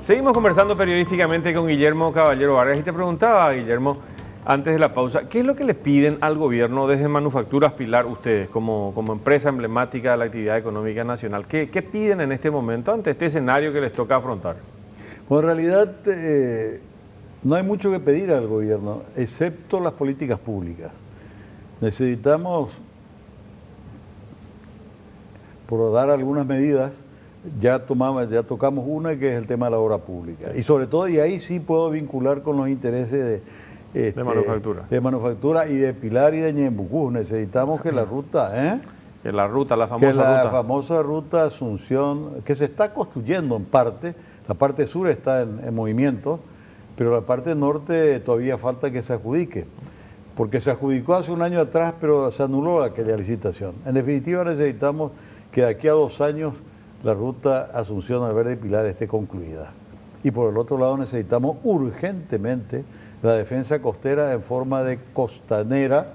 Seguimos conversando periodísticamente con Guillermo Caballero Vargas y te preguntaba, Guillermo, antes de la pausa, ¿qué es lo que le piden al gobierno desde Manufacturas Pilar, ustedes, como empresa emblemática de la actividad económica nacional? ¿Qué piden en este momento ante este escenario que les toca afrontar? Pues en realidad no hay mucho que pedir al gobierno, excepto las políticas públicas. Necesitamos, por dar algunas medidas, ya tocamos una que es el tema de la obra pública. Y sobre todo, y ahí sí puedo vincular con los intereses de manufactura y de Pilar y de Ñembucú. Necesitamos que la ruta, la famosa ruta Asunción, que se está construyendo en parte, la parte sur está en movimiento, pero la parte norte todavía falta que se adjudique, porque se adjudicó hace un año atrás, pero se anuló aquella licitación. En definitiva, necesitamos que de aquí a 2 años la ruta Asunción-Alverde y Pilar esté concluida. Y por el otro lado necesitamos urgentemente la defensa costera en forma de costanera,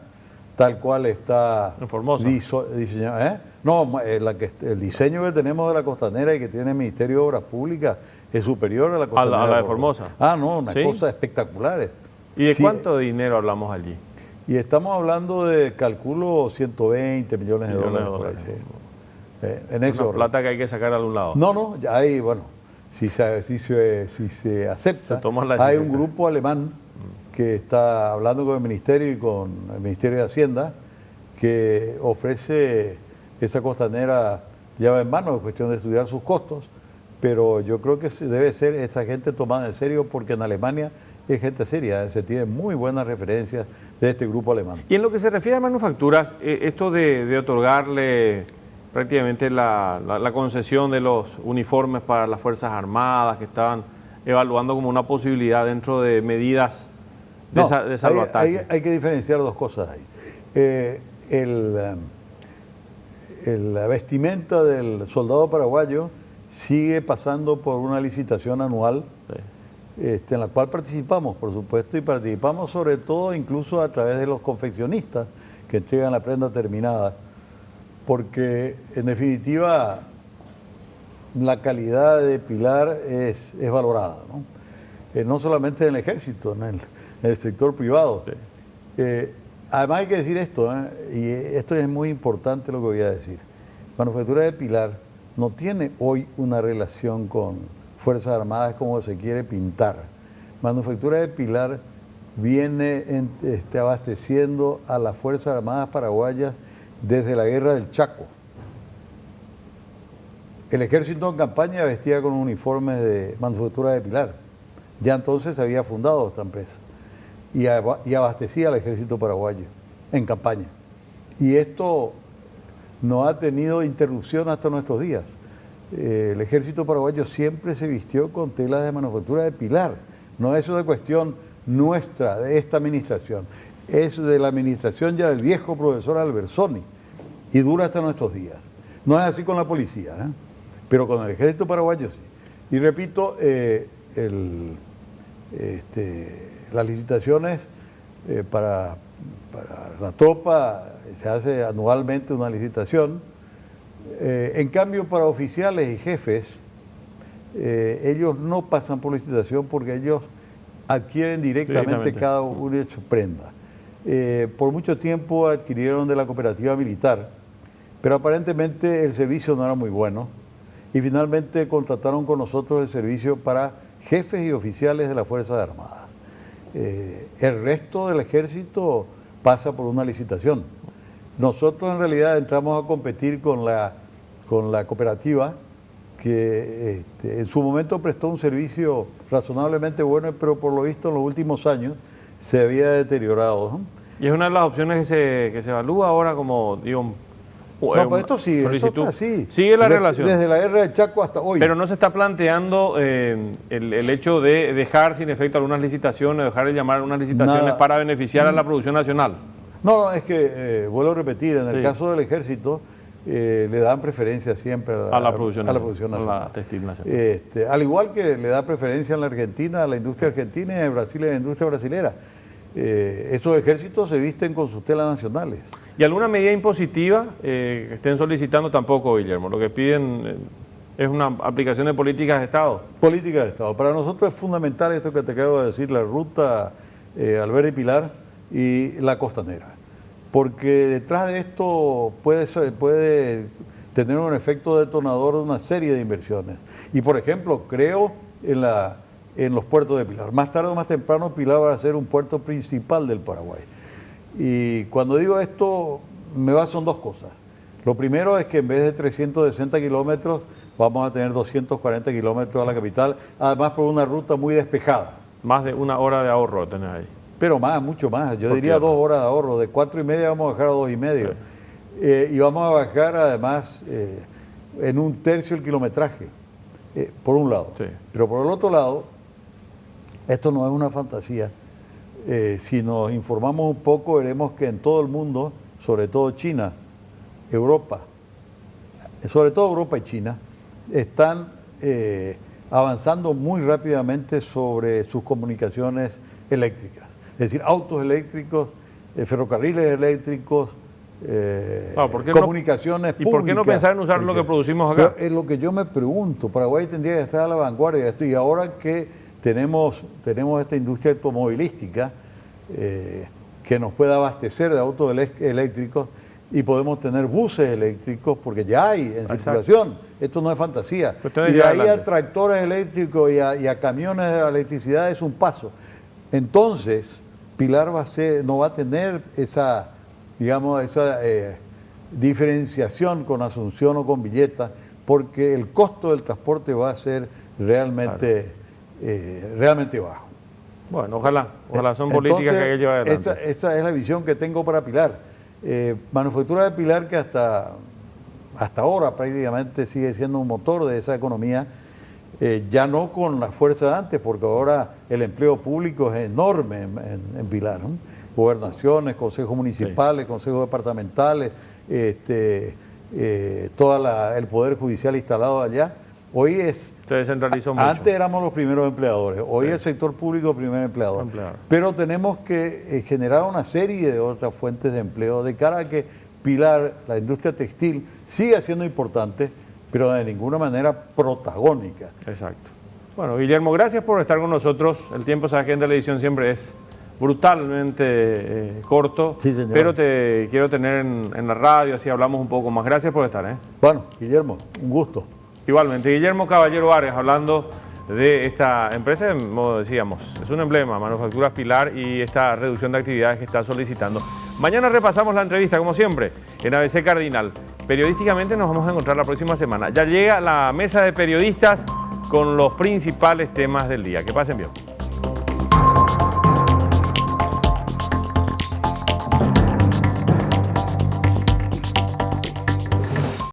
tal cual está diseñada. No, el diseño que tenemos de la costanera y que tiene el Ministerio de Obras Públicas es superior a la costanera. ¿A la de Formosa? Ah, no, una cosa espectacular. ¿Y de cuánto dinero hablamos allí? Y estamos hablando de, calculo, 120 millones de dólares. En eso. Plata que hay que sacar a algún lado. No, ya hay, bueno, si se acepta, hay un grupo alemán que está hablando con el Ministerio y con el Ministerio de Hacienda que ofrece esa costanera llave en mano, es cuestión de estudiar sus costos, pero yo creo que debe ser esta gente tomada en serio porque en Alemania es gente seria, se tiene muy buenas referencias de este grupo alemán. Y en lo que se refiere a manufacturas, esto de otorgarle prácticamente la concesión de los uniformes para las Fuerzas Armadas que estaban evaluando como una posibilidad dentro de medidas de salvataje. Hay que diferenciar 2 cosas ahí. La vestimenta del soldado paraguayo sigue pasando por una licitación anual, en la cual participamos, por supuesto, y participamos sobre todo incluso a través de los confeccionistas que entregan la prenda terminada, porque en definitiva la calidad de Pilar es valorada, ¿no? No solamente en el ejército, en el sector privado. Además hay que decir esto, y esto es muy importante lo que voy a decir. Manufactura de Pilar no tiene hoy una relación con Fuerzas Armadas como se quiere pintar. Manufactura de Pilar viene abasteciendo a las Fuerzas Armadas paraguayas desde la guerra del Chaco. El ejército en campaña vestía con uniformes de Manufactura de Pilar. Ya entonces se había fundado esta empresa y abastecía al ejército paraguayo en campaña. Y esto no ha tenido interrupción hasta nuestros días. El ejército paraguayo siempre se vistió con telas de Manufactura de Pilar. No es una cuestión nuestra, de esta administración. Es de la administración ya del viejo profesor Albersoni y dura hasta nuestros días. No es así con la policía, pero con el ejército paraguayo sí. Y repito, las licitaciones para la tropa se hace anualmente una licitación. En cambio, para oficiales y jefes, ellos no pasan por licitación porque ellos adquieren directamente cada uno de su prenda. Por mucho tiempo adquirieron de la cooperativa militar, pero aparentemente el servicio no era muy bueno y finalmente contrataron con nosotros el servicio para jefes y oficiales de las Fuerzas Armadas. El resto del ejército pasa por una licitación. Nosotros en realidad entramos a competir con la cooperativa que en su momento prestó un servicio razonablemente bueno, pero por lo visto en los últimos años se había deteriorado, ¿no? Y es una de las opciones que se evalúa ahora como, digo, no, pues esto sigue, solicitud. Esto sí. Sigue la relación. Desde la guerra de Chaco hasta hoy. Pero no se está planteando el hecho de dejar sin efecto algunas licitaciones, dejar de llamar algunas licitaciones para beneficiar a la producción nacional. No, es que, vuelvo a repetir, en el caso del ejército, le dan preferencia siempre a la producción nacional. A la textil nacional. Al igual que le da preferencia en la Argentina, a la industria argentina y en Brasil a la industria brasilera. esos ejércitos se visten con sus telas nacionales. ¿Y alguna medida impositiva que estén solicitando? Tampoco, Guillermo. Lo que piden es una aplicación de políticas de Estado. Política de Estado. Para nosotros es fundamental esto que te acabo de decir, la ruta Alvear y Pilar y la costanera. Porque detrás de esto puede tener un efecto detonador de una serie de inversiones. Y por ejemplo, creo en los puertos de Pilar. Más tarde o más temprano Pilar va a ser un puerto principal del Paraguay. Y cuando digo esto, me baso en dos cosas. Lo primero es que en vez de 360 kilómetros, vamos a tener 240 kilómetros a la capital, además por una ruta muy despejada. Más de 1 hora de ahorro tenés ahí. Pero más, mucho más. Yo diría 2 horas de ahorro. De 4:30 vamos a bajar a 2:30. Sí. Y vamos a bajar además en 1/3 el kilometraje, por un lado. Sí. Pero por el otro lado, esto no es una fantasía. Si nos informamos un poco, veremos que en todo el mundo, sobre todo China, Europa, sobre todo Europa y China, están avanzando muy rápidamente sobre sus comunicaciones eléctricas. Es decir, autos eléctricos, ferrocarriles eléctricos, comunicaciones públicas. ¿Y por qué no pensar en usar lo que producimos acá? Pero es lo que yo me pregunto. Paraguay tendría que estar a la vanguardia de esto. Y ahora que tenemos esta industria automovilística que nos puede abastecer de autos eléctricos y podemos tener buses eléctricos, porque ya hay en circulación. Esto no es fantasía. Y de ahí a tractores eléctricos y a camiones de la electricidad es un paso. Entonces, Pilar no va a tener esa, digamos, esa diferenciación con Asunción o con Villeta, porque el costo del transporte va a ser realmente bajo. Bueno, ojalá son políticas que hay que llevar adelante. Esa es la visión que tengo para Pilar. Manufactura de Pilar, que hasta ahora prácticamente sigue siendo un motor de esa economía, ya no con la fuerza de antes, porque ahora el empleo público es enorme en Pilar, ¿no? Gobernaciones, consejos municipales, sí, consejos departamentales, todo el poder judicial instalado allá. Hoy se descentralizó mucho. Antes éramos los primeros empleadores, hoy sí, el sector público primer empleador. Pero tenemos que generar una serie de otras fuentes de empleo de cara a que Pilar, la industria textil, siga siendo importante, pero de ninguna manera protagónica. Exacto. Bueno, Guillermo, gracias por estar con nosotros. El tiempo, sabes que en televisión siempre es brutalmente corto, sí, pero te quiero tener en la radio, así hablamos un poco más. Gracias por estar. Bueno, Guillermo, un gusto. Igualmente, Guillermo Caballero Arias, hablando de esta empresa, como decíamos, es un emblema, Manufacturas Pilar, y esta reducción de actividades que está solicitando. Mañana repasamos la entrevista, como siempre, en ABC Cardinal. Periodísticamente nos vamos a encontrar la próxima semana. Ya llega la mesa de periodistas con los principales temas del día. Que pasen bien.